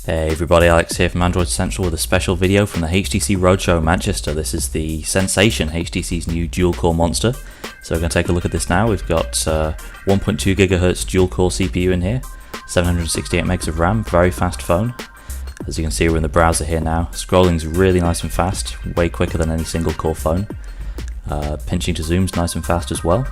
Hey everybody, Alex here from Android Central with a special video from the HTC Roadshow Manchester. This is the Sensation, HTC's new dual-core monster. So we're going to take a look at this now. We've got 1.2 GHz dual-core CPU in here, 768 megs of RAM, very fast phone. As you can see, we're in the browser here now. Scrolling's really nice and fast, way quicker than any single-core phone. Pinching to zoom's nice and fast as well.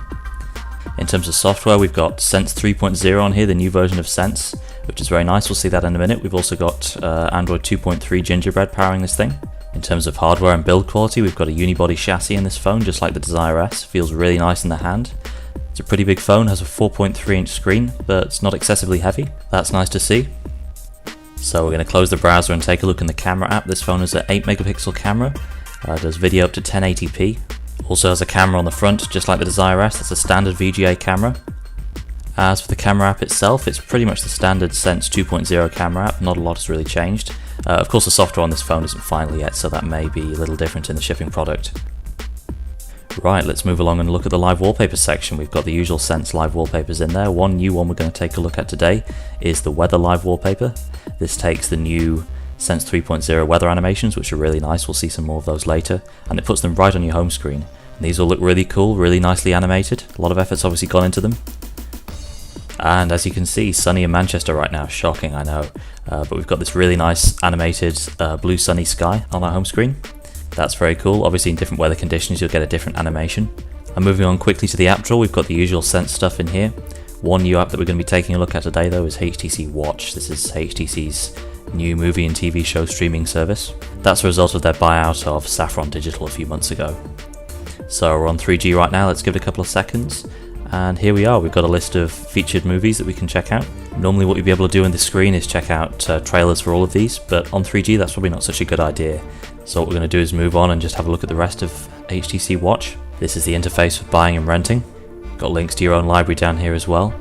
In terms of software, we've got Sense 3.0 on here, the new version of Sense, which is very nice. We'll see that in a minute. We've also got Android 2.3 Gingerbread powering this thing. In terms of hardware and build quality, we've got a unibody chassis in this phone, just like the Desire S. Feels really nice in the hand. It's a pretty big phone, has a 4.3-inch screen, but it's not excessively heavy. That's nice to see. So we're going to close the browser and take a look in the camera app. This phone has an 8-megapixel camera, does video up to 1080p. Also has a camera on the front, just like the Desire S. That's a standard VGA camera. As for the camera app itself, it's pretty much the standard Sense 2.0 camera app, not a lot has really changed. Of course the software on this phone isn't final yet, so that may be a little different in the shipping product. Right, let's move along and look at the live wallpaper section. We've got the usual Sense live wallpapers in there. One new one we're going to take a look at today is the weather live wallpaper. This takes the new Sense 3.0 weather animations, which are really nice. We'll see some more of those later, and it puts them right on your home screen. And these all look really cool, really nicely animated. A lot of effort's obviously gone into them. And as you can see, sunny in Manchester right now. Shocking, I know. But we've got this really nice animated blue sunny sky on our home screen. That's very cool. Obviously in different weather conditions you'll get a different animation. And moving on quickly to the app drawer, we've got the usual Sense stuff in here. One new app that we're going to be taking a look at today though is HTC Watch. This is HTC's new movie and TV show streaming service. That's a result of their buyout of Saffron Digital a few months ago. So we're on 3G right now, let's give it a couple of seconds. And here we are, we've got a list of featured movies that we can check out. Normally what you'd be able to do on this screen is check out trailers for all of these, but on 3G that's probably not such a good idea. So what we're going to do is move on and just have a look at the rest of HTC Watch. This is the interface for buying and renting. Got links to your own library down here as well.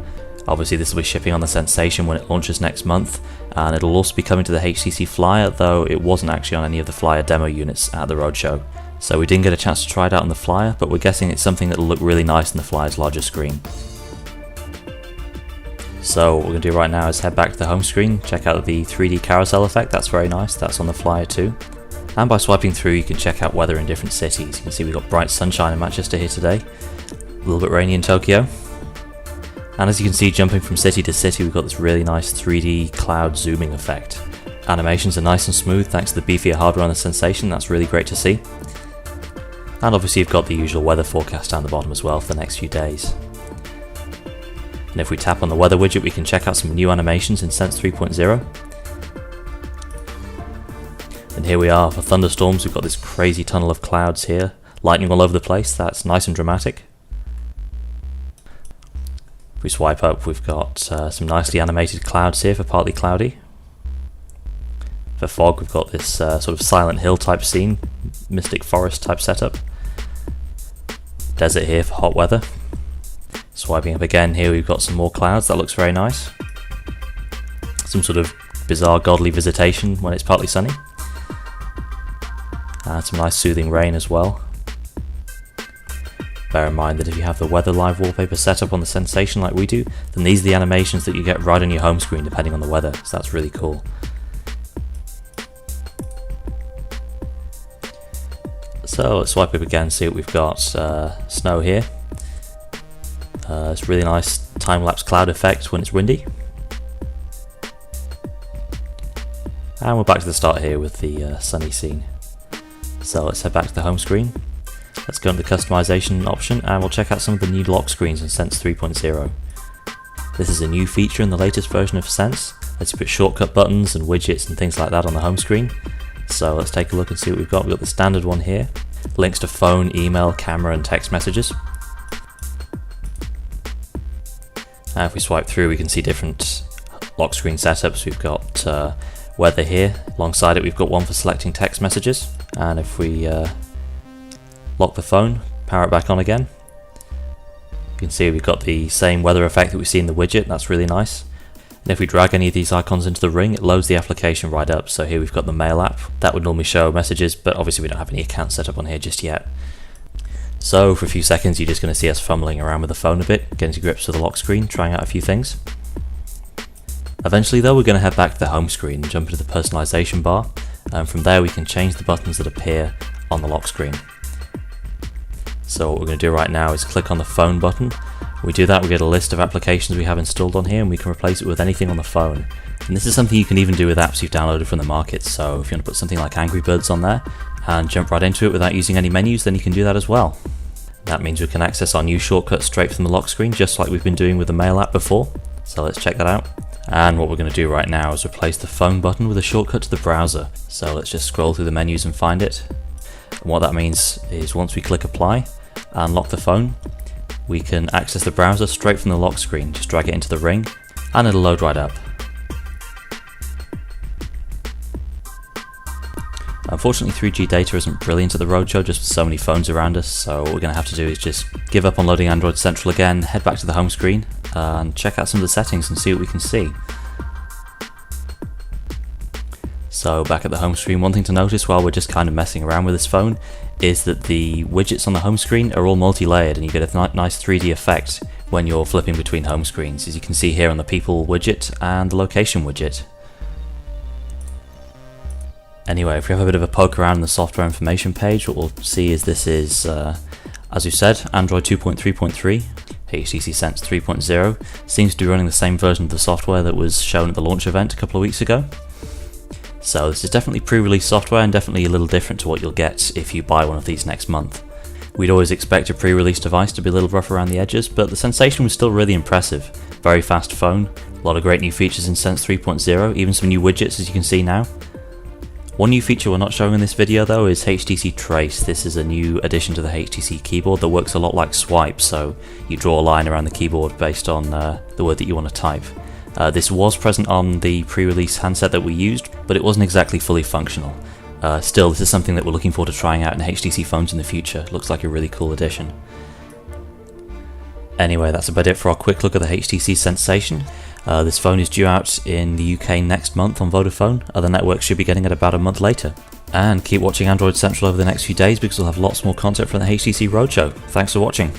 Obviously this will be shipping on the Sensation when it launches next month, and it'll also be coming to the HTC Flyer, though it wasn't actually on any of the Flyer demo units at the Roadshow. So we didn't get a chance to try it out on the Flyer, but we're guessing it's something that'll look really nice on the Flyer's larger screen. So what we're going to do right now is head back to the home screen, check out the 3D carousel effect. That's very nice, that's on the Flyer too. And by swiping through you can check out weather in different cities. You can see we've got bright sunshine in Manchester here today, a little bit rainy in Tokyo. And as you can see, jumping from city to city, we've got this really nice 3D cloud zooming effect. Animations are nice and smooth thanks to the beefier hardware on the Sensation, that's really great to see. And obviously you've got the usual weather forecast down the bottom as well for the next few days. And if we tap on the weather widget, we can check out some new animations in Sense 3.0. And here we are for thunderstorms. We've got this crazy tunnel of clouds here, lightning all over the place, that's nice and dramatic. If we swipe up, we've got some nicely animated clouds here for partly cloudy. For fog, we've got this sort of Silent Hill type scene, Mystic Forest type setup. Desert here for hot weather. Swiping up again, here we've got some more clouds, that looks very nice. Some sort of bizarre godly visitation when it's partly sunny. And some nice soothing rain as well. Bear in mind that if you have the weather live wallpaper set up on the Sensation like we do, then these are the animations that you get right on your home screen depending on the weather, so that's really cool. So let's swipe up again, see what we've got. Snow here. It's a really nice time-lapse cloud effect when it's windy. And we're back to the start here with the sunny scene. So let's head back to the home screen. Let's go into the customization option and we'll check out some of the new lock screens in Sense 3.0. This is a new feature in the latest version of Sense. Let's put shortcut buttons and widgets and things like that on the home screen. So let's take a look and see what we've got. We've got the standard one here. Links to phone, email, camera and text messages. And if we swipe through we can see different lock screen setups. We've got weather here. Alongside it we've got one for selecting text messages. And if we lock the phone, power it back on again, you can see we've got the same weather effect that we see in the widget. That's really nice. And if we drag any of these icons into the ring, it loads the application right up. So here we've got the mail app. That would normally show messages, but obviously we don't have any account set up on here just yet. So for a few seconds you're just going to see us fumbling around with the phone a bit, getting to grips with the lock screen, trying out a few things. Eventually though, we're going to head back to the home screen and jump into the personalization bar, and from there we can change the buttons that appear on the lock screen. So what we're going to do right now is click on the phone button. When we do that, we get a list of applications we have installed on here, and we can replace it with anything on the phone. And this is something you can even do with apps you've downloaded from the market, so if you want to put something like Angry Birds on there and jump right into it without using any menus, then you can do that as well. That means we can access our new shortcuts straight from the lock screen, just like we've been doing with the Mail app before. So let's check that out. And what we're going to do right now is replace the phone button with a shortcut to the browser. So let's just scroll through the menus and find it. And what that means is once we click apply and lock the phone, we can access the browser straight from the lock screen. Just drag it into the ring and it'll load right up. Unfortunately 3G data isn't brilliant at the Roadshow, just with so many phones around us, so what we're going to have to do is just give up on loading Android Central again, head back to the home screen and check out some of the settings and see what we can see. So back at the home screen, one thing to notice while we're just kind of messing around with this phone is that the widgets on the home screen are all multi-layered, and you get a nice 3D effect when you're flipping between home screens, as you can see here on the people widget and the location widget. Anyway, if we have a bit of a poke around in the software information page, what we'll see is this is, as we said, Android 2.3.3, HTC Sense 3.0, seems to be running the same version of the software that was shown at the launch event a couple of weeks ago. So this is definitely pre-release software and definitely a little different to what you'll get if you buy one of these next month. We'd always expect a pre-release device to be a little rough around the edges, but the sensation was still really impressive. Very fast phone, a lot of great new features in Sense 3.0, even some new widgets as you can see now. One new feature we're not showing in this video though is HTC Trace. This is a new addition to the HTC keyboard that works a lot like Swipe, so you draw a line around the keyboard based on the word that you want to type. This was present on the pre-release handset that we used, but it wasn't exactly fully functional. Still, this is something that we're looking forward to trying out in HTC phones in the future. Looks like a really cool addition. Anyway, that's about it for our quick look at the HTC Sensation. This phone is due out in the UK next month on Vodafone. Other networks should be getting it about a month later. And keep watching Android Central over the next few days because we'll have lots more content from the HTC Roadshow. Thanks for watching.